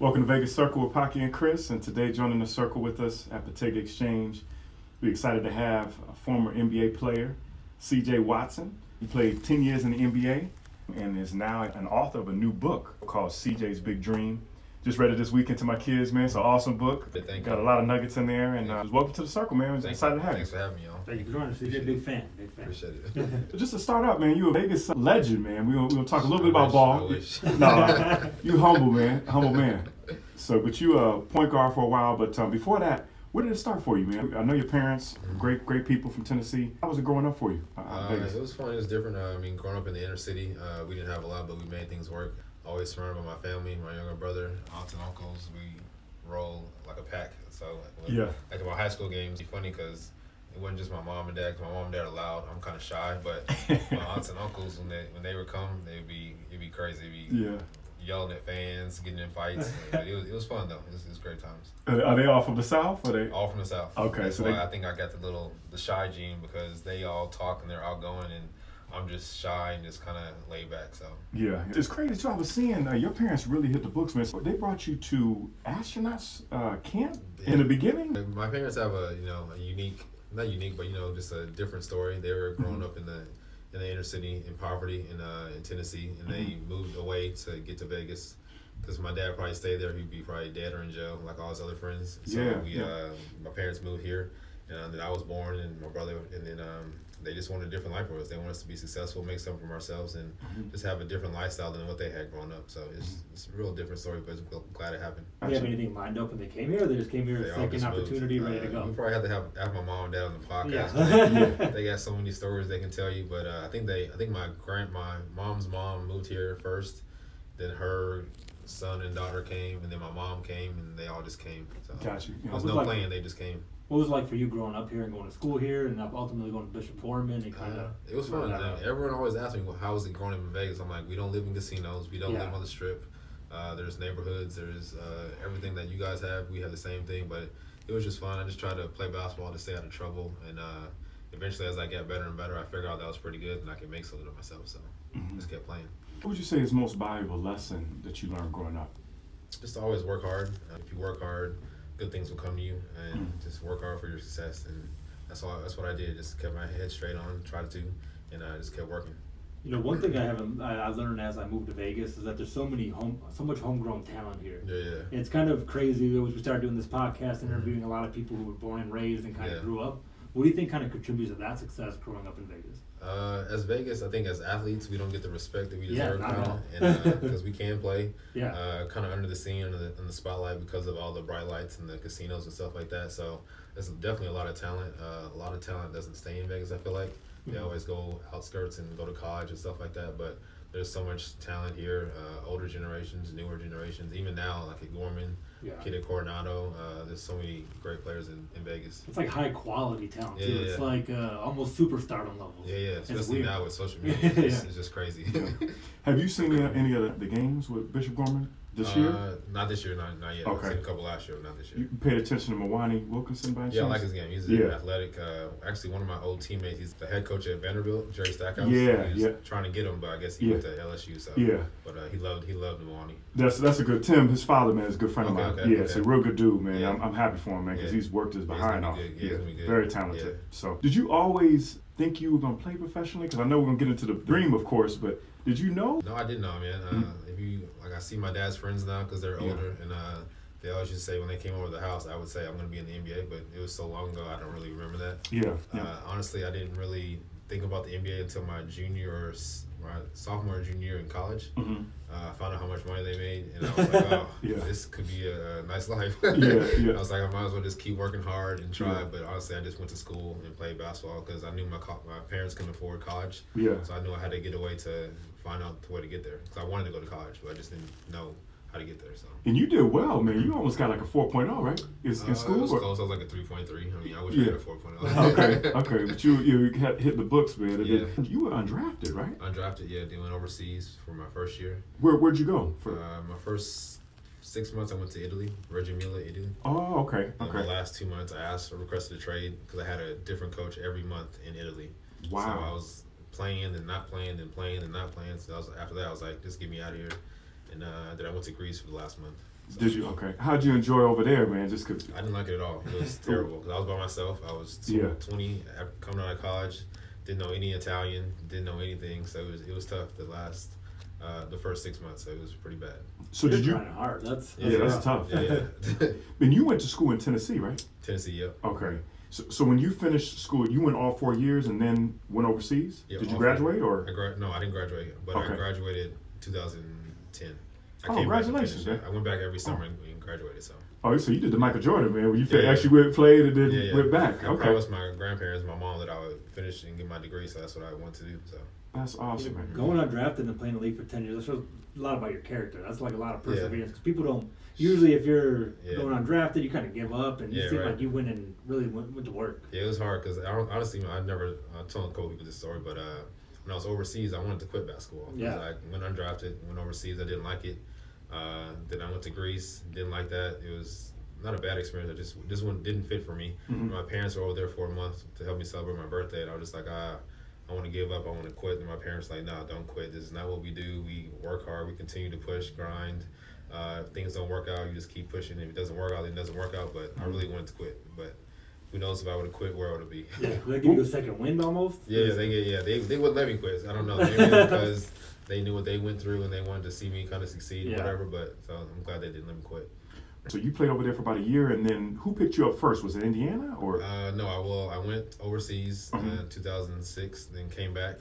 Welcome to Vegas Circle with Paki and Chris, and today joining the circle with us at Bottega Exchange, we're excited to have a former NBA player, CJ Watson. He played 10 years in the NBA and is now an author of a new book called CJ's Big Dream. Just read it this weekend to my kids, man. It's an awesome book. Got a lot of nuggets in there, and welcome to the circle, man. We're excited to have you. Thanks for having me, y'all. Thank you for joining us. CJ, big fan. Appreciate it. Just to start out, man, you're a Vegas legend, man. We'll talk a little bit about ball. No, you humble man. So, but you a point guard for a while. But before that, where did it start for you, man? I know your parents, great people from Tennessee. How was it growing up for you? It was fun. It was different. Growing up in the inner city, we didn't have a lot, but we made things work. Always surrounded by my family, my younger brother, aunts and uncles. We roll like a pack. So, like my high school games, it's funny because it wasn't just my mom and dad. Cause my mom and dad are loud. I'm kind of shy, but my aunts and uncles, when they would come, it'd be crazy. It'd be yelling at fans, getting in fights. It was fun though. It was great times. Are they all from the South? Or they all from the South? Okay, that's why I think I got the shy gene because they all talk and they're outgoing, and I'm just shy and just kind of laid back. So yeah, it's crazy too. I was seeing your parents really hit the books, man. So they brought you to astronauts camp in the beginning. My parents have a unique, not unique, but just a different story. They were growing up in the inner city in poverty in Tennessee, and they moved away to get to Vegas because my dad probably stayed there. He'd be probably dead or in jail like all his other friends. So my parents moved here, and then I was born, and my brother, and then they just wanted a different life for us. They want us to be successful, make something from ourselves, and just have a different lifestyle than what they had growing up. So it's a real different story, but I'm glad it happened. Do you have anything lined up when they came here, or they just came here second opportunity, ready to go? We probably have to have my mom and dad on the podcast. Yeah. They got so many stories they can tell you, but I think my mom's mom moved here first, then her son and daughter came, and then my mom came, and they all just came. So got you. There was no plan; they just came. What was it like for you growing up here and going to school here and ultimately going to Bishop Foreman and kind of? It was fun. Everyone always asks me, well, how was it growing up in Vegas? I'm like, we don't live in casinos. We don't live on the Strip. There's neighborhoods. There's everything that you guys have. We have the same thing, but it was just fun. I just tried to play basketball to stay out of trouble. And eventually, as I got better and better, I figured out that was pretty good and I could make something of myself. So just kept playing. What would you say is the most valuable lesson that you learned growing up? Just to always work hard. If you work hard, good things will come to you, and just work hard for your success. And that's what I did. Just kept my head straight on, tried to, and I just kept working. One thing I learned as I moved to Vegas is that there's so much homegrown talent here. Yeah. It's kind of crazy. We started doing this podcast, interviewing a lot of people who were born and raised and kind of grew up. What do you think kind of contributes to that success growing up in Vegas? As Vegas, I think as athletes, we don't get the respect that we deserve now, and because we can play, kind of under the scene, in the spotlight because of all the bright lights and the casinos and stuff like that. So there's definitely a lot of talent. A lot of talent doesn't stay in Vegas. I feel like they always go outskirts and go to college and stuff like that. But there's so much talent here. Older generations, newer generations, even now, like at Gorman. Kid at Coronado, there's so many great players in Vegas. It's like high quality talent too. It's like almost superstardom levels. Yeah. Especially now with social media, it's just crazy. Have you seen any of the games with Bishop Gorman this year? Not this year, not yet. Okay. I've seen a couple last year, not this year. You paid attention to Mwani Wilkinson by any chance? I like his game. He's athletic. Actually, one of my old teammates, he's the head coach at Vanderbilt, Jerry Stackhouse. He was trying to get him, but I guess he went to LSU. So but he loved Mwani. That's a good. Tim, his father, man, is a good friend of mine. It's a real good dude, man. I'm happy for him, man, because he's worked his behind off. Very talented. Yeah. So, did you always think you were gonna play professionally? Because I know we're gonna get into the dream, of course, but did you know? No, I didn't know, man. I see my dad's friends now because they're older, and they always used to say when they came over to the house, I would say I'm going to be in the NBA, but it was so long ago, I don't really remember that. Honestly, I didn't really think about the NBA until my sophomore or junior year in college. I found out how much money they made, and I was like, oh, this could be a nice life. I was like, I might as well just keep working hard and try, but honestly, I just went to school and played basketball because I knew my parents couldn't afford college, so I knew I had to get away to find out the way to get there, because I wanted to go to college, but I just didn't know how to get there. So. And you did well, man. You almost got like a 4.0, right? In school? It was close. I was like a 3.3. I mean, I wish I had a 4.0. Okay. But you had hit the books, man. You were undrafted, right? Undrafted, doing overseas for my first year. Where'd you go? My first 6 months, I went to Italy, Reggio Emilia, Italy. Oh, okay. And the last 2 months, I requested a trade because I had a different coach every month in Italy. Wow. So I was playing and not playing and playing and not playing. So after that, I was like, just get me out of here. And then I went to Greece for the last month. So. Did you? Okay. How'd you enjoy over there, man? Just cause I didn't like it at all. It was terrible because I was by myself. I was 20 coming out of college, didn't know any Italian, didn't know anything, so it was tough the first 6 months. So it was pretty bad. So did you? Trying hard. That's tough. Yeah. And you went to school in Tennessee, right? Tennessee, yep. Okay. So when you finished school, you went all 4 years and then went overseas? Yep, Did you graduate or? No, I didn't graduate, but Okay. I graduated 2010. Congratulations, man. I went back every summer and graduated, so. Oh, so you did the Michael Jordan, man, where you actually played and then went back. I Okay. promised my grandparents, my mom, that I would finish and get my degree, so that's what I want to do, so. That's awesome, man. Going undrafted and playing the league for 10 years, that shows a lot about your character. That's like a lot of perseverance. Because people don't, usually if you're going undrafted, you kind of give up, and you seem like you went and really went to work. Yeah, it was hard because honestly, I never told couple people this story, but when I was overseas, I wanted to quit basketball. Yeah. I went undrafted, went overseas, I didn't like it. Then I went to Greece, didn't like that. It was not a bad experience. This one didn't fit for me. Mm-hmm. My parents were over there for a month to help me celebrate my birthday, and I was just like, I want to give up, I want to quit. And my parents were like, no, don't quit. This is not what we do. We work hard, we continue to push, grind. If things don't work out, you just keep pushing. If it doesn't work out, then it doesn't work out. But I really wanted to quit. But who knows if I would have quit, where I would have been. Yeah, they give you a second wind almost. They wouldn't let me quit. I don't know, maybe because they knew what they went through and they wanted to see me kind of succeed, or whatever. But so I'm glad they didn't let me quit. So you played over there for about a year, and then who picked you up first? Was it Indiana or? No, I went overseas in 2006, then came back,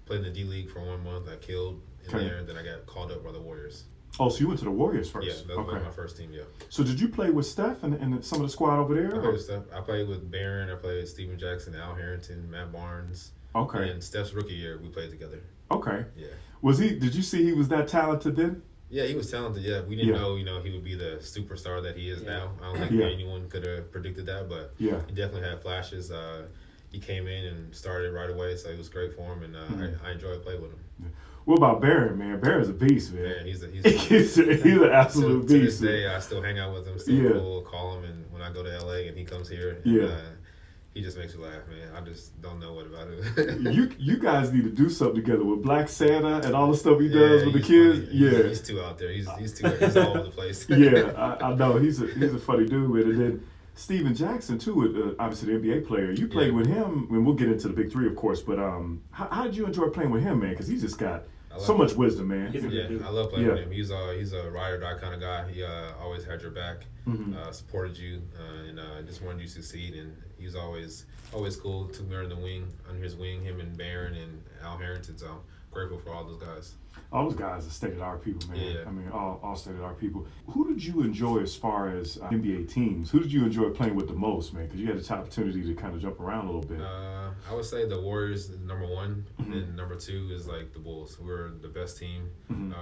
played in the D League for 1 month. I killed in there, and then I got called up by the Warriors. Oh, so you went to the Warriors first? Yeah, that was my first team, yeah. So did you play with Steph and some of the squad over there? I played with Steph. I played with Barron. I played with Steven Jackson, Al Harrington, Matt Barnes. Okay. And Steph's rookie year, we played together. Okay. Yeah. Did you see he was that talented then? Yeah, he was talented, yeah. We didn't know, he would be the superstar that he is now. I don't think anyone could have predicted that, but he definitely had flashes. He came in and started right away, so it was great for him, and I enjoyed playing with him. Yeah. What about Barron, man? Barron's a beast, man. Yeah, he's an absolute beast. To this day, I still hang out with him, still cool, call him, and when I go to LA and he comes here, he just makes me laugh, man. I just don't know what about it. you guys need to do something together with Black Santa and all the stuff he does with the kids. Funny. He's too out there. He's all over the place. I know. He's a funny dude, man. And then Steven Jackson too, obviously the NBA player. You played with him, and we'll get into the big three, of course. But how did you enjoy playing with him, man? Because he's just got so much wisdom, man. I love playing with him. He's a ride or die kind of guy. He always had your back, supported you, and just wanted you to succeed. And he was always cool. Took me under his wing, him and Barron and Al Harrington. So I'm grateful for all those guys. All those guys are state-of-the-art people, man. Yeah. I mean, all state-of-the-art people. Who did you enjoy as far as NBA teams? Who did you enjoy playing with the most, man? Because you had the opportunity to kind of jump around a little bit. I would say the Warriors, number one, and number two is like the Bulls. We were the best team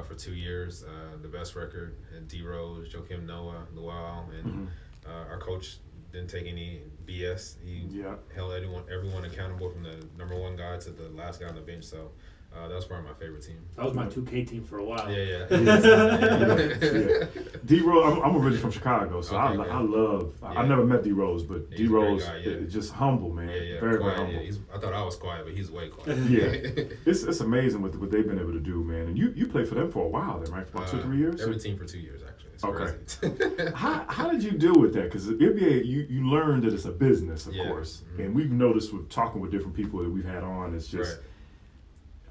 for 2 years, the best record. And D Rose, Joakim Noah, Luau, and our coach didn't take any BS. He held everyone accountable from the number one guy to the last guy on the bench. So that was probably my favorite team. That was my 2K team for a while. Yeah. D Rose, I'm originally from Chicago, so I love. Yeah. I never met D Rose, but D Rose is just humble, man. Yeah. Very, quiet, very humble. I thought I was quiet, but he's way quiet. It's amazing what they've been able to do, man. And you played for them for a while, then, right? For about 2 or 3 years. Every team for 2 years, actually. It's crazy. How did you deal with that? Because the NBA, you learned that it's a business, of course, and we've noticed with talking with different people that we've had on, it's just. Right.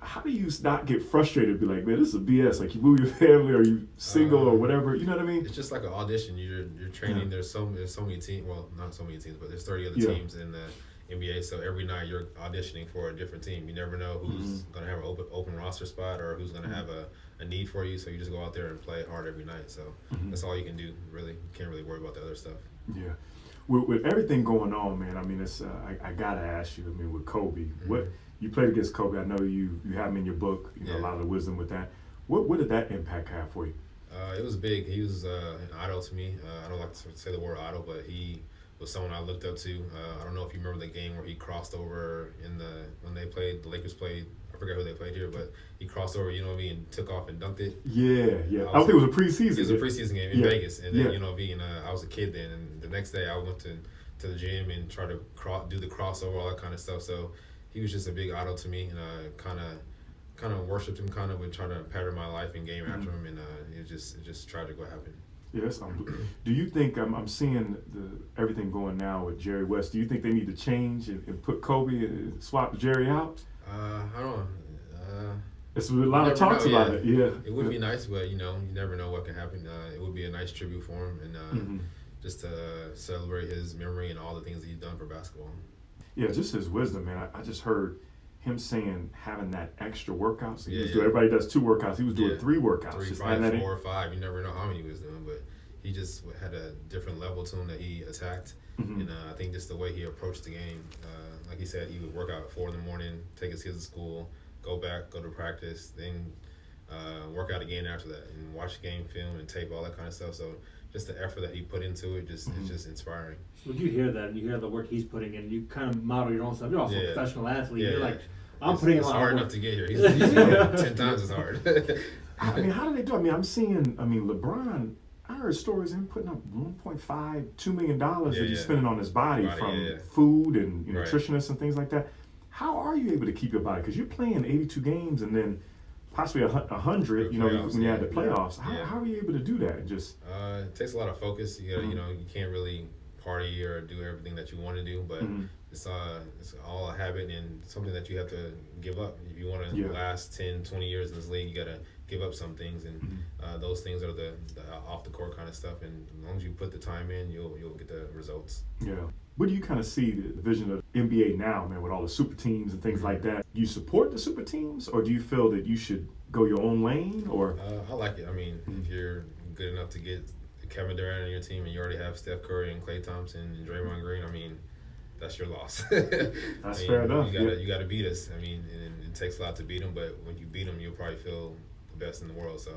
How do you not get frustrated and be like, man, this is BS? Like, you move your family, or you single, or whatever. You know what I mean? It's just like an audition. You're training. There's so many teams. Well, not so many teams, but there's 30 other teams in the NBA. So every night you're auditioning for a different team. You never know who's going to have an open roster spot or who's going to have a need for you. So you just go out there and play hard every night. So that's all you can do. Really, you can't really worry about the other stuff. Yeah. With everything going on, man. I mean, it's I gotta ask you. I mean, with Kobe, what you played against Kobe? I know you have him in your book. You know a lot of the wisdom with that. What did that impact have for you? It was big. He was an idol to me. I don't like to say the word idol, but he was someone I looked up to. I don't know if you remember the game where he crossed over when they played. The Lakers played. I forget who they played here, but he crossed over, and took off and dunked it. Yeah. I think it was a preseason. It was a preseason game in Vegas, and then I was a kid then, and the next day I went to the gym and tried to do the crossover, all that kind of stuff. So he was just a big idol to me, and I kind of worshipped him, would try to pattern my life and game after him, and it just tragic what happened. Yes. Do you think I'm seeing everything going now with Jerry West? Do you think they need to change and put Kobe and swap Jerry out? I don't know. It's a lot of talks about it. Yeah, it would be nice, but you never know what can happen. It would be a nice tribute for him, and just to celebrate his memory and all the things that he's done for basketball. Yeah, just his wisdom, man. I just heard him saying having that extra workouts. Everybody does 2 workouts. He was doing 3 workouts. 3, 5, 4 or 5. You never know how many he was doing, but he just had a different level to him that he attacked. And I think just the way he approached the game, like he said, he would work out at 4 in the morning, take his kids to school, go back, go to practice, then work out again after that, and watch game film and tape, all that kind of stuff. So just the effort that he put into it, it's just inspiring. When you hear that, and you hear the work he's putting in, you kind of model your own stuff. You're also a professional athlete. You're like, I'm putting a lot of work. It's hard enough to get here. He's 10 times as hard. I mean, how do they do it? I'm seeing LeBron, I heard stories of him putting up $1.5, $2 million that he's spending on his body from food and nutritionists and things like that. How are you able to keep your body? Because you're playing 82 games and then possibly 100, when you had the playoffs. How are you able to do that? It takes a lot of focus. You gotta, you can't really party or do everything that you want to do, but it's all a habit and something that you have to give up. If you want to last 10, 20 years in this league, you got to give up some things, and those things are the off the court kind of stuff, and as long as you put the time in, you'll get the results. Yeah. What do you kind of see the vision of the NBA now, man, with all the super teams and things like that? Do you support the super teams, or do you feel that you should go your own lane? Or I like it. I mean, if you're good enough to get Kevin Durant on your team and you already have Steph Curry and Klay Thompson and Draymond Green, I mean, that's your loss. That's fair enough. You gotta beat us. I mean, and it takes a lot to beat them, but when you beat them, you'll probably feel the best in the world. So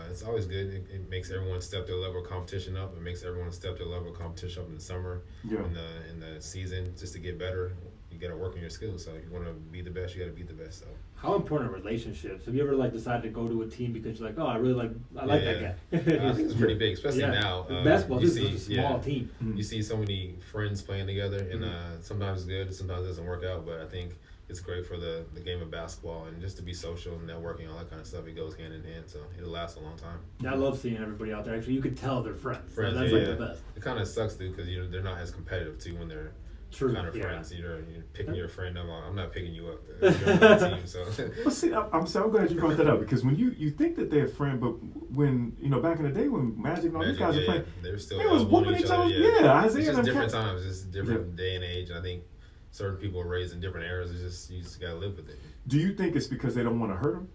it's always good. It makes everyone step their level of competition up. It makes everyone step their level of competition up in the summer, in the season, just to get better. You got to work on your skills. So if you want to be the best, you got to be the best. So how important are relationships? Have you ever decided to go to a team because you're like, oh, I like that guy? I think it's pretty big, especially now. Basketball is a small team. You see so many friends playing together, and sometimes it's good, sometimes it doesn't work out. But I think it's great for the game of basketball, and just to be social and networking, all that kind of stuff. It goes hand in hand, so it'll last a long time. Yeah, I love seeing everybody out there. Actually, you could tell they're friends. That's the best. It kind of sucks, dude, because they're not as competitive too when they're kind of friends. You're picking your friend up. I'm not picking you up. You're on my team, so. Well, see, I'm so glad you brought that up, because when you think that they're a friend, but when back in the day when Magic and all these guys were playing, they were still was whooping each other. Isaiah. It's just different times. It's different day and age. And I think certain people are raised in different eras. You just gotta live with it. Do you think it's because they don't want to hurt them?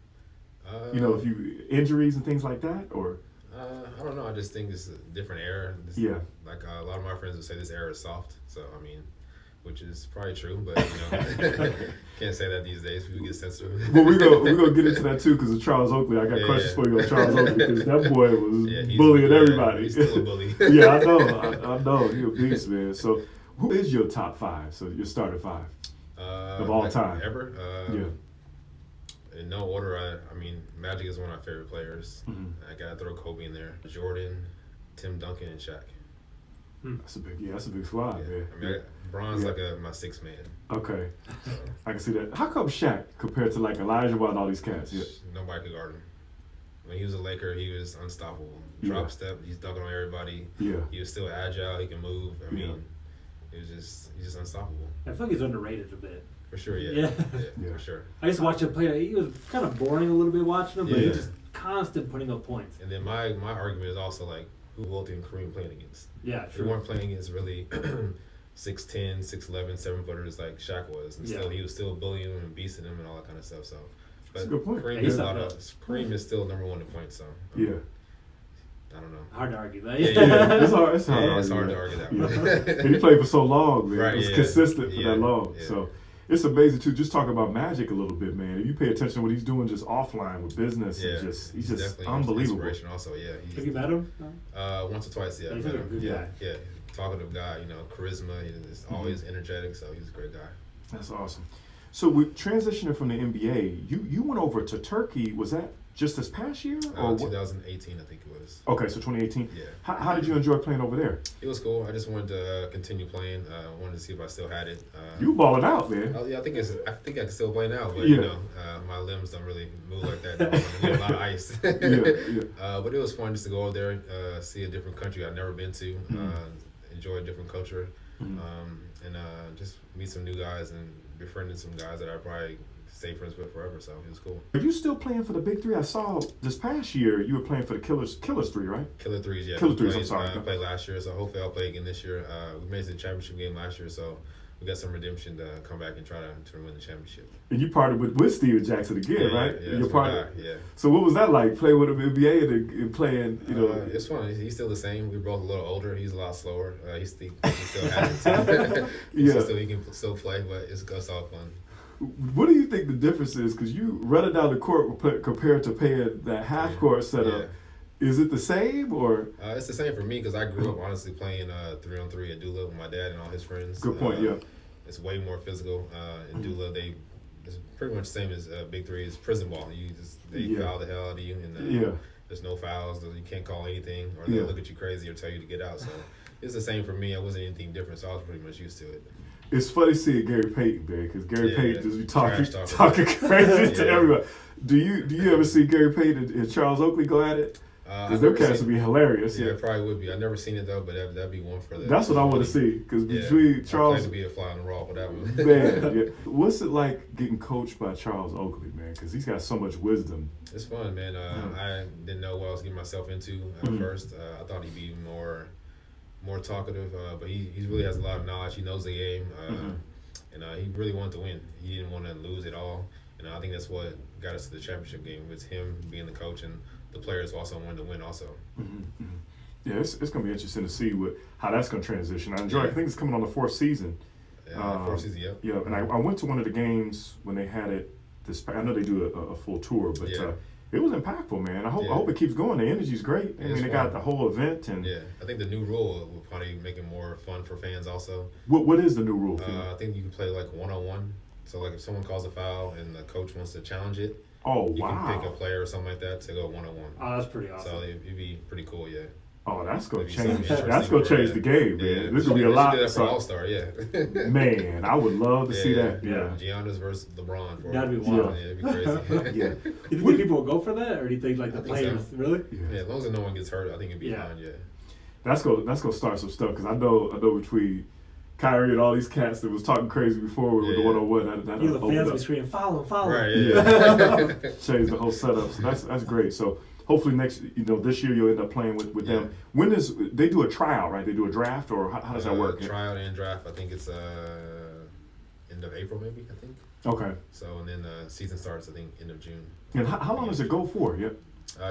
If you injuries and things like that, or? I don't know. I just think it's a different era. Like a lot of my friends would say, this era is soft. So I mean, which is probably true, but can't say that these days. People get sensitive. Well, we're gonna get into that too, because of Charles Oakley. I got questions for you on Charles Oakley, because that boy was bullying everybody. He's still a bully. Yeah, I know. He's a beast, man. So, who is your top 5? So your starting 5 of all time ever? In no order. I mean, Magic is one of my favorite players. I gotta throw Kobe in there. Jordan, Tim Duncan, and Shaq. That's a big squad, man. I mean, Bron's like my 6th man. Okay, so. I can see that. How come Shaq compared to like Elijah Watt and all these cats? Nobody could guard him. When he was a Laker, he was unstoppable. Drop step, he's dunking on everybody. He was still agile. He can move. I mean, he's just unstoppable. I feel like he's underrated a bit. For sure, yeah, for sure. I used to watch him play. He was kind of boring a little bit watching him, but he just constant putting up points. And then my argument is also like, who Wilt and Kareem playing against? Yeah, sure. They weren't playing against really 6'10", 6'11", 7-footers like Shaq was, and still he was still bullying him and beasting him and all that kind of stuff. So, that's a good point. Kareem is still number 1 in points. So I don't know. Hard to argue that. It's hard to argue that one. And he played for so long, man. Right, it was consistent for that long. So it's amazing too. Just talk about Magic a little bit, man. If you pay attention to what he's doing just offline with business, he's just unbelievable. Inspiration also, Have you met him? Once or twice, He's a good guy. Talkative guy, charisma. He's always energetic, so he's a great guy. That's awesome. So with transitioning from the NBA, you went over to Turkey. Was that just this past year? Or 2018, I think it was. Okay, so 2018. Yeah. How did you enjoy playing over there? It was cool. I just wanted to continue playing. Wanted to see if I still had it. You balling out, man. Yeah, I think I can still play now, but you know, my limbs don't really move like that. I need a lot of ice. But it was fun just to go over there, see a different country I've never been to, enjoy a different culture, and just meet some new guys and befriended some guys that I probably stay friends with forever. So it was cool. Are you still playing for the Big Three? I saw this past year you were playing for the Killers Three, right? Killer Threes, yeah. Killer Threes. I'm sorry. I played last year, so hopefully I'll play again this year. We made it to the championship game last year, so we got some redemption to come back and try to win the championship. And you partnered with Steven Jackson again, right? Yeah, You're partner. Yeah. So what was that like, playing with him in the NBA and playing, you know? It's fun. He's still the same. We're both a little older. He's a lot slower. He still has it. He can still play, but it's all fun. What do you think the difference is? Because you running down the court compared to paying that half court setup. Yeah. Is it the same or? It's the same for me because I grew up honestly playing 3-on-3 at Dula with my dad and all his friends. Good point. Yeah. It's way more physical. In Dula, it's pretty much the same as Big Three. It's prison ball. They foul the hell out of you, and there's no fouls. You can't call anything, or they'll look at you crazy or tell you to get out. So it's the same for me. I wasn't anything different, so I was pretty much used to it. It's funny seeing Gary Payton, man, because Gary Payton just be talking crazy to everyone. Do you ever see Gary Payton and Charles Oakley go at it? Because their cats would be hilarious. Yeah, it probably would be. I've never seen it though, but that'd be one for the. That's what I want to see. Because between Charles, I plan to be a fly on the wall for that one. Man, what's it like getting coached by Charles Oakley, man? Because he's got so much wisdom. It's fun, man. I didn't know what I was getting myself into at first. I thought he'd be more talkative, but he really has a lot of knowledge. He knows the game, and he really wanted to win. He didn't want to lose at all, and I think that's what got us to the championship game. With him being the coach, and the players also wanted to win also. Yeah, it's going to be interesting to see how that's going to transition. I enjoy it. I think it's coming on the fourth season. Fourth season, yeah. Yeah, and I went to one of the games when they had it. I know they do a full tour, but it was impactful, man. I hope it keeps going. The energy's great. I mean, they got the whole event, and I think the new rule will probably make it more fun for fans also. What is the new rule? I think you can play like 1-on-1. So like if someone calls a foul and the coach wants to challenge it, you can pick a player or something like that to go 1-on-1. Oh, that's pretty awesome. So it'd be pretty cool, yeah. Oh, that's gonna change. That's gonna change the game, man. This gonna be a lot. Do that for All-Star, Man, I would love to see that. Yeah, Giannis versus LeBron. That'd be wild. Yeah, it'd be crazy. Yeah. Do you think people will go for that, or do you think like the players really? Yeah, as long as no one gets hurt, I think it'd be fine. Yeah. That's gonna start some stuff because I know between Kyrie and all these cats that was talking crazy before with the 1-on-1. That the fans will be screaming, follow. Right. Yeah. Change the whole setup. So that's great. So. Hopefully this year you'll end up playing with them. When does they do a tryout, right? They do a draft, or how does that work? Tryout and draft. I think it's end of April, maybe. I think. Okay. So and then season starts. I think end of June. And how long does it go for? Yeah.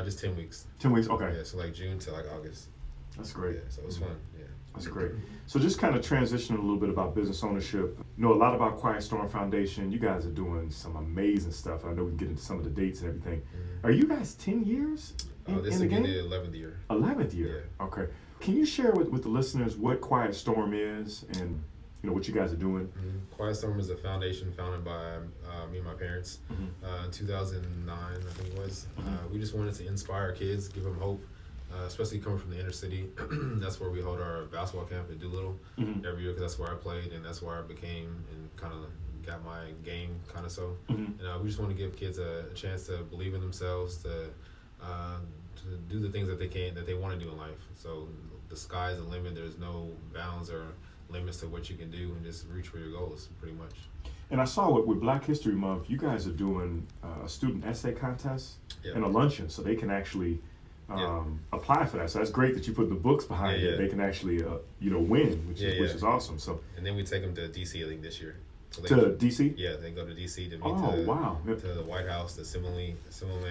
Just 10 weeks. 10 weeks. Okay. Yeah. So like June to like August. That's great. Yeah. So it's fun. Yeah. That's great. So just kind of transitioning a little bit about business ownership. Know a lot about Quiet Storm Foundation. You guys are doing some amazing stuff. I know we can get into some of the dates and everything. Are you guys 10 years this in the game? This is the 11th year. 11th year? Yeah. Okay. Can you share with the listeners what Quiet Storm is and what you guys are doing? Quiet Storm is a foundation founded by me and my parents in 2009, I think it was. We just wanted to inspire kids, give them hope. Especially coming from the inner city. That's where we hold our basketball camp at Doolittle every year because that's where I played and that's where I became and kind of got my game kind of so. And we just want to give kids a chance to believe in themselves, to do the things that they want to do in life. So the sky's the limit. There's no bounds or limits to what you can do and just reach for your goals pretty much. And I saw with Black History Month, you guys are doing a student essay contest and a luncheon so they can actually apply for that. So that's great that you put the books behind it. They can actually, win, which is awesome. So and then we take them to DC, I think, this year. So to DC? Yeah, they go to DC to meet to the White House, the Assemblyman.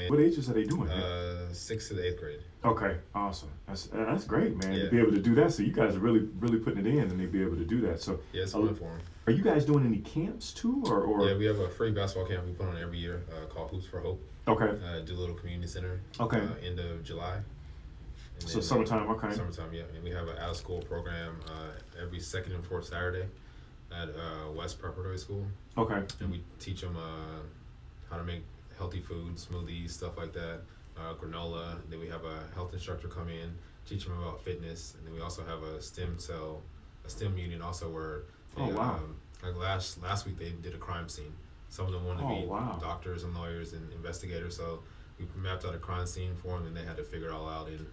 What ages are they doing? 6th to the 8th grade. Okay, awesome. That's great, man. To be able to do that. So you guys are really putting it in, and they be able to do that. So it's fun for them. Are you guys doing any camps too, or? Yeah, we have a free basketball camp we put on every year called Hoops for Hope. Okay. Doolittle Community Center. Okay. End of July. And so summertime, okay. Summertime, yeah. And we have an out-of-school program every second and fourth Saturday at West Preparatory School. Okay. And we teach them how to make healthy food, smoothies, stuff like that, granola. Then we have a health instructor come in, teach them about fitness, and then we also have a STEM unit also where they, like last week they did a crime scene. Some of them wanted to be doctors and lawyers and investigators, so we mapped out a crime scene for them, and they had to figure it all out and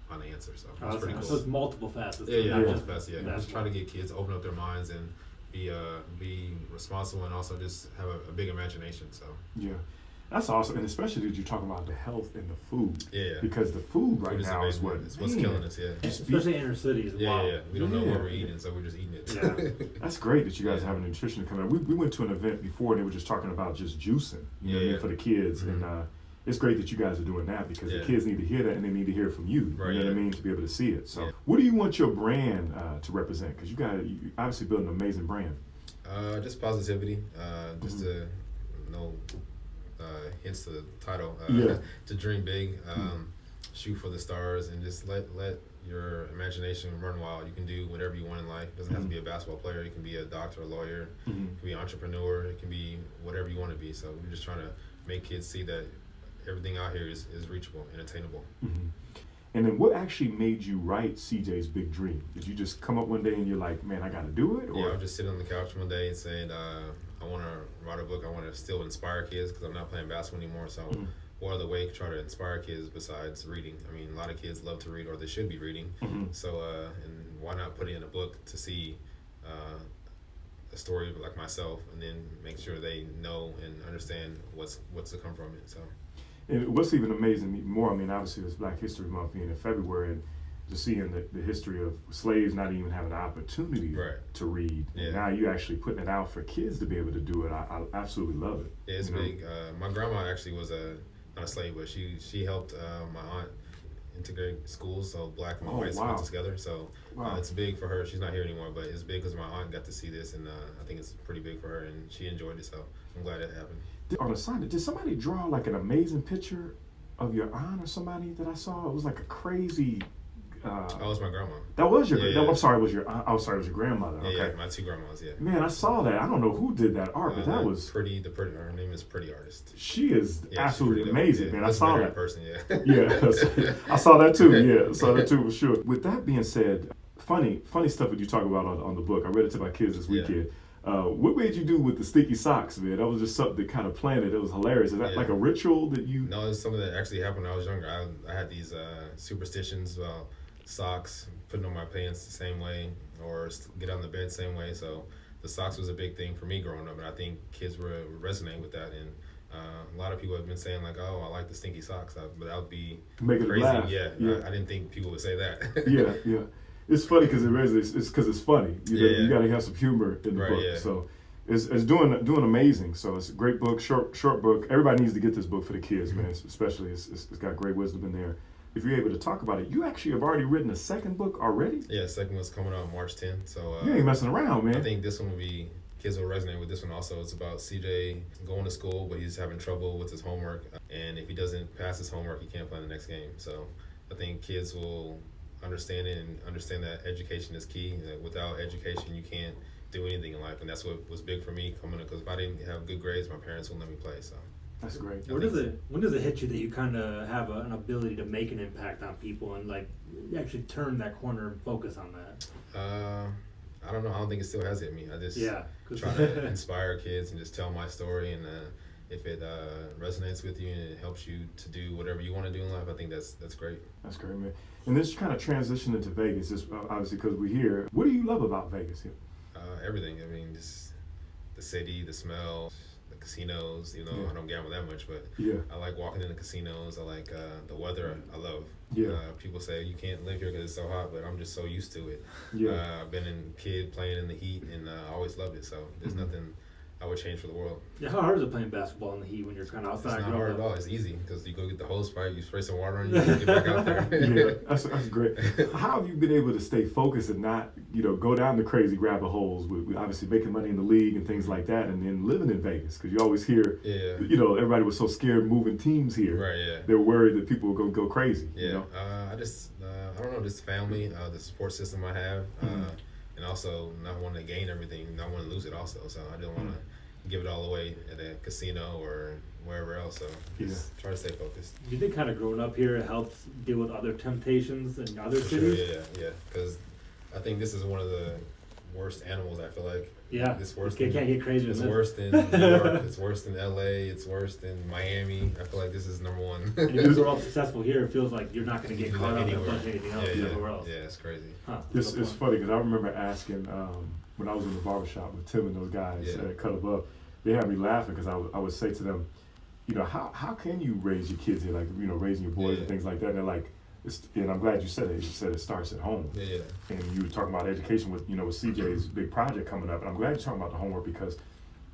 find the answer. So it's pretty cool. So it's multiple facets. Not just facets. Yeah, just trying to get kids open up their minds and be responsible, and also just have a big imagination. So that's awesome, and especially that you're talking about the health and the food. Yeah, because the food right now is what's killing us. Yeah, especially inner cities. Yeah. We don't know what we're eating, so we're just eating it. Yeah, that's great that you guys have a nutrition come in. We went to an event before, and they were just talking about just juicing, you know what I mean, for the kids, and it's great that you guys are doing that because the kids need to hear that, and they need to hear it from you. You know what I mean, to be able to see it. So, what do you want your brand to represent? Because you obviously built an amazing brand. Just positivity. Just to hence the title. To dream big, shoot for the stars, and just let your imagination run wild. You can do whatever you want in life. It doesn't have to be a basketball player. You can be a doctor, a lawyer. You can be an entrepreneur. It can be whatever you want to be. So we're just trying to make kids see that everything out here is reachable and attainable. And then what actually made you write CJ's Big Dream? Did you just come up one day and you're like, man, I got to do it? Or? Yeah, I was just sitting on the couch one day and saying, I want to write a book. I want to still inspire kids because I'm not playing basketball anymore. So what other way to try to inspire kids besides reading? I mean, a lot of kids love to read, or they should be reading. So and why not put it in a book to see a story like myself, and then make sure they know and understand what's to come from it. So. And what's even amazing more, I mean, obviously it's Black History Month being in February, and just seeing the history of slaves not even having the opportunity to read. Yeah. And now you actually putting it out for kids to be able to do it. I absolutely love it. Yeah, it's big. My grandma actually was not a slave, but she helped my aunt integrate schools, so black and white schools together. So it's big for her. She's not here anymore, but it's big because my aunt got to see this, and I think it's pretty big for her, and she enjoyed it. So I'm glad it happened. On the side, did somebody draw like an amazing picture of your aunt or somebody that I saw? It was like a crazy. That was my grandma. That was your. Yeah. I'm sorry, it was your. I was sorry, it was your grandmother. Yeah, my two grandmas. Yeah. Man, I saw that. I don't know who did that art, but that was pretty. Her name is Pretty Artist. She is absolutely amazing, man. I saw that. Person, I saw that too. Yeah, I saw that too for sure. With that being said, funny stuff that you talk about on the book. I read it to my kids this weekend. What made you do with the sticky socks, man? That was just something that kind of planted. It was hilarious. Is that like a ritual that you? No, it's something that actually happened when I was younger. I had these superstitions about socks, putting on my pants the same way, or get on the bed the same way. So the socks was a big thing for me growing up, and I think kids were resonating with that. And a lot of people have been saying like, "Oh, I like the stinky socks," but that would be crazy. Laugh. Yeah. I didn't think people would say that. Yeah. It's funny because it resonates. It's because it's funny. You got to have some humor in the book. Yeah. So it's doing amazing. So it's a great book, short book. Everybody needs to get this book for the kids, man. Especially it's got great wisdom in there. If you're able to talk about it, you actually have already written a second book already? Yeah, second one's coming out March 10th. So you ain't messing around, man. I think this one kids will resonate with this one also. It's about CJ going to school, but he's having trouble with his homework. And if he doesn't pass his homework, he can't play the next game. So I think kids will understand it and understand that education is key. That without education, you can't do anything in life. And that's what was big for me coming up, because if I didn't have good grades, my parents wouldn't let me play. So. That's great. When does it hit you that you kind of have an ability to make an impact on people and like actually turn that corner and focus on that? I don't know. I don't think it still has hit me. I just try to inspire kids and just tell my story. And if it resonates with you and it helps you to do whatever you want to do in life, I think that's great. That's great, man. And this kind of transition into Vegas is obviously because we're here. What do you love about Vegas here? Everything. I mean, just the city, the smell, the casinos. You know, I don't gamble that much, but I like walking in the casinos. I like the weather. I love. People say you can't live here because it's so hot, but I'm just so used to it. I've been a kid playing in the heat, and I always loved it. So there's nothing I would change for the world. Yeah, how hard is it playing basketball in the heat when you're kind of outside? It's not hard at all. It's easy because you go get the hose pipe, you spray some water on you, and get back out there. That's great. How have you been able to stay focused and not, go down the crazy rabbit holes with obviously making money in the league and things like that, and then living in Vegas? Because you always hear, everybody was so scared moving teams here. Right. Yeah. They were worried that people were going to go crazy. Yeah. I don't know, just family, the support system I have, and also not wanting to gain everything, not wanting to lose it also. So I didn't want to give it all away at a casino or wherever else. So just try to stay focused. Do you think kind of growing up here helps deal with other temptations in other For cities? Sure, yeah. Because I think this is one of the worst animals. I feel like. Yeah. It's worse. It can't get crazier. It's worse than New York. It's worse than LA. It's worse than Miami. I feel like this is number one. And if you're all successful here, it feels like you're not going to get caught up in a bunch of anything else everywhere else. Yeah, it's crazy. Huh, It's funny because I remember asking when I was in the barbershop with Tim and those guys at Cut Above, they had me laughing because I would say to them, you know, how can you raise your kids here, like, you know, raising your boys and things like that? And they're like, and I'm glad you said it. You said it starts at home. Yeah. And you were talking about education with, you know, with CJ's big project coming up. And I'm glad you're talking about the homework because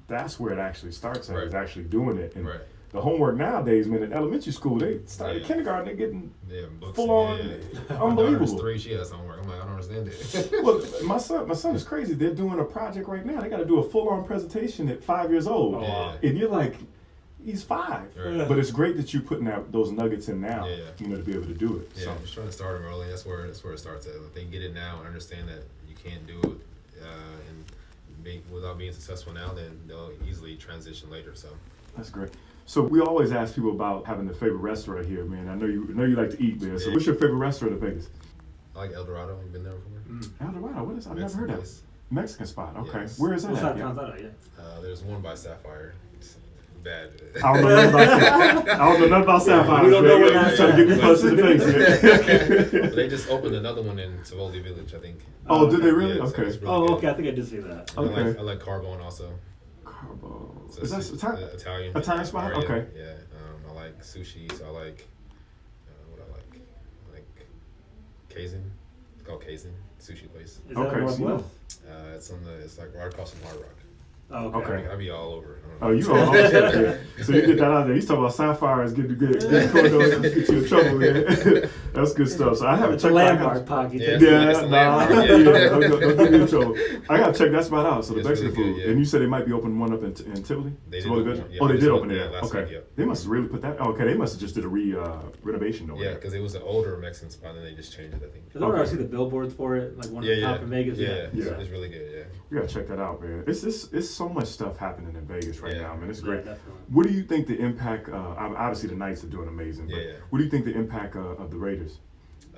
that's where it actually starts at, is actually doing it. And the homework nowadays, man, in elementary school, they started kindergarten, they're getting books full on, unbelievable. My daughter's 3, she has homework. I'm like, I don't understand it. Well, my son is crazy. They're doing a project right now. They got to do a full-on presentation at 5 years old. Oh, wow. And you're like, he's 5. Right. But it's great that you're putting those nuggets in now, you know, to be able to do it. Yeah, So. I'm just trying to start them early. That's where it starts at. If they get it now and understand that you can't do it without being successful now, then they'll easily transition later. So That's great. So we always ask people about having their favorite restaurant here, man. I know you like to eat, man. So what's your favorite restaurant in Vegas? I like El Dorado. You've been there before? El Dorado, what is? I've Mexican never heard place. of. Mexican spot. Okay, Yes. where is that What's at? that? There's one by Sapphire. It's bad. I don't know nothing about Sapphire. We don't know where that's trying to get me close to the face. They just opened another one in Tivoli Village, I think. Oh, did they really? Yeah, okay. it's really good. Okay. I think I did see that. Okay. I like Carbone also. Carbone. So Is that Italian? Italian spot? Area. Okay. Yeah. I like sushi, so I like what I like. I like Kaizen. It's called Kaizen Sushi place. Is that Northwest? It's like right across from Hard Rock. Oh, okay. I'll be all over. Oh, you all over there. So you get that out there. He's talking about Sapphires, get you in trouble, man. That's good stuff. So I haven't checked landmark pocket. Yeah, don't get me in trouble. I gotta check that spot out. So the Mexican really food. good, And you said they might be opening one up in Tivoli? They did open, they did open it. Yeah, last Okay. week, yeah. They must have really put that. Okay, they must have just did a renovation over Yeah, there. because it was an older Mexican spot, and they just changed it, I think. Is that where I see the billboards for it? Like one at the top in Vegas? Yeah. It's really good, yeah. You gotta check that out, man. It's so much stuff happening in Vegas right now, man. It's great. Yeah, What do you think the impact? Obviously, the Knights are doing amazing. But what do you think the impact of the Raiders?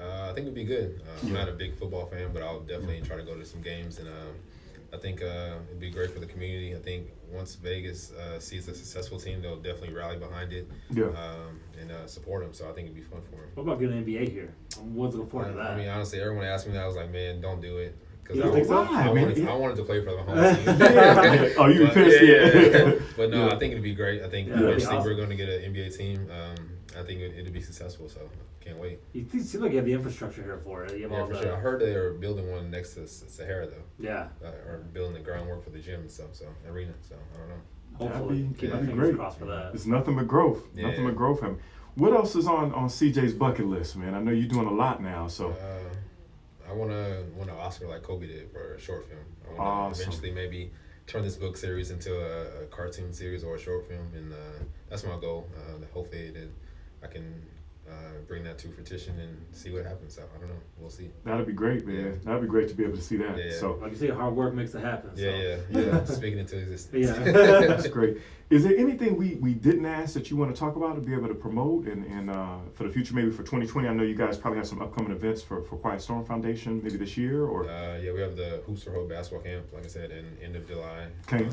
I think it'd be good. I'm not a big football fan, but I'll definitely try to go to some games, and I think it'd be great for the community. I think once Vegas sees a successful team, they'll definitely rally behind it and support them. So I think it'd be fun for them. What about getting an NBA here? I'm looking forward to that. I mean, honestly, everyone asked me that. I was like, man, don't do it. You don't think so? I wanted to play for the home team. Oh, you pissed? Yeah. But no, I think it'd be great. I think eventually awesome. we're going to get an NBA team. I think it'd be successful, so can't wait. You seem like you have the infrastructure here for it. You have all for the, sure. I heard they are building one next to Sahara, though. Yeah. Or building the groundwork for the gym and stuff, so arena. So I don't know. Hopefully, keep my fingers great. crossed for that. It's nothing but growth. Yeah. Nothing but growth. What else is on CJ's bucket list, man? I know you're doing a lot now, so. I want to win an Oscar like Kobe did for a short film. I want to eventually maybe turn this book series into a cartoon series or a short film, and that's my goal. Hopefully that I can bring that to fruition and see what happens. So I don't know. We'll see. That'd be great, man. Yeah. That'd be great to be able to see that. Yeah. So, like you say, hard work makes it happen. Yeah. Speaking into existence. Yeah. That's great. Is there anything we didn't ask that you want to talk about to be able to promote and for the future, maybe for 2020? I know you guys probably have some upcoming events for Quiet Storm Foundation, maybe this year or. We have the Hoops for Hope basketball camp, like I said, in end of July. Okay.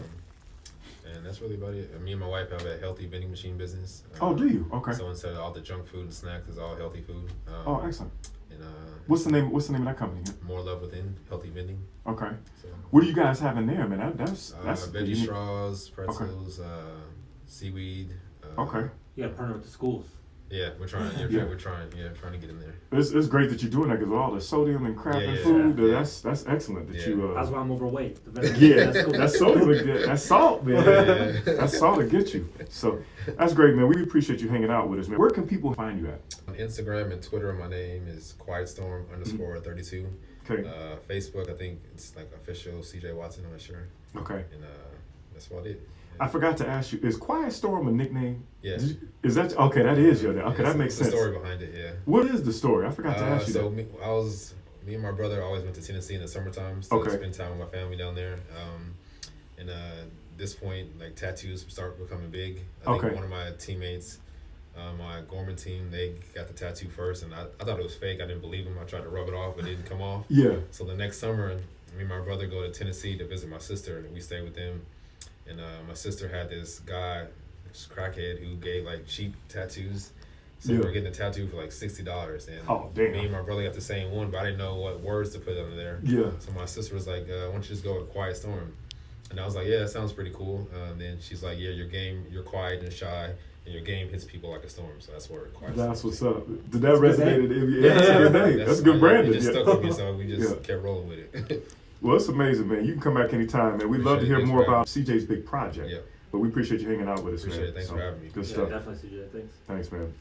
And that's really about it. Me and my wife have a healthy vending machine business. Oh, do you? Okay. So instead of all the junk food and snacks, it's all healthy food. Excellent. And what's the name of that company? More Love Within, healthy vending. Okay. So, what do you guys have in there, man? That's veggie straws, pretzels, seaweed. Okay. You got to partner with the schools. Yeah, we're trying. We're trying to get in there. It's great that you're doing that because all the sodium and crap in food. That's excellent that you. That's why I'm overweight. That's sodium. That's salt, man. Yeah. That's salt to get you. So that's great, man. We appreciate you hanging out with us, man. Where can people find you at? On Instagram and Twitter, my name is QuietStorm _32. Okay. Facebook, I think it's like official CJ Watson. I'm not sure. Okay. And that's about it. I forgot to ask you, is Quiet Storm a nickname? Yes. Is that okay? That is your name. Okay, that makes sense. The story behind it, yeah. What is the story? I forgot to ask you. So me and my brother always went to Tennessee in the summertime to spend time with my family down there. And this point, like tattoos start becoming big. I think one of my teammates, my Gorman team, they got the tattoo first, and I thought it was fake. I didn't believe him. I tried to rub it off, but it didn't come off. Yeah. So the next summer, me and my brother go to Tennessee to visit my sister, and we stay with them. And my sister had this guy, this crackhead, who gave like cheap tattoos. So we were getting a tattoo for like $60, and me and my brother got the same one, but I didn't know what words to put under there. Yeah. So my sister was like, "Why don't you just go with Quiet Storm?" And I was like, "Yeah, that sounds pretty cool." And then she's like, "Yeah, you're quiet and shy, and your game hits people like a storm." So that's where Quiet Storm. That's what's up. Did that resonate in the NBA? Yeah, that's a good name. That's good branding. It just stuck with me, so we just kept rolling with it. Well, it's amazing, man. You can come back anytime, man. We'd love to hear more about CJ's big project. Yeah. But we appreciate you hanging out with us, man. Appreciate it. Thanks for having me. Good stuff. Definitely, CJ. Thanks. Thanks, man.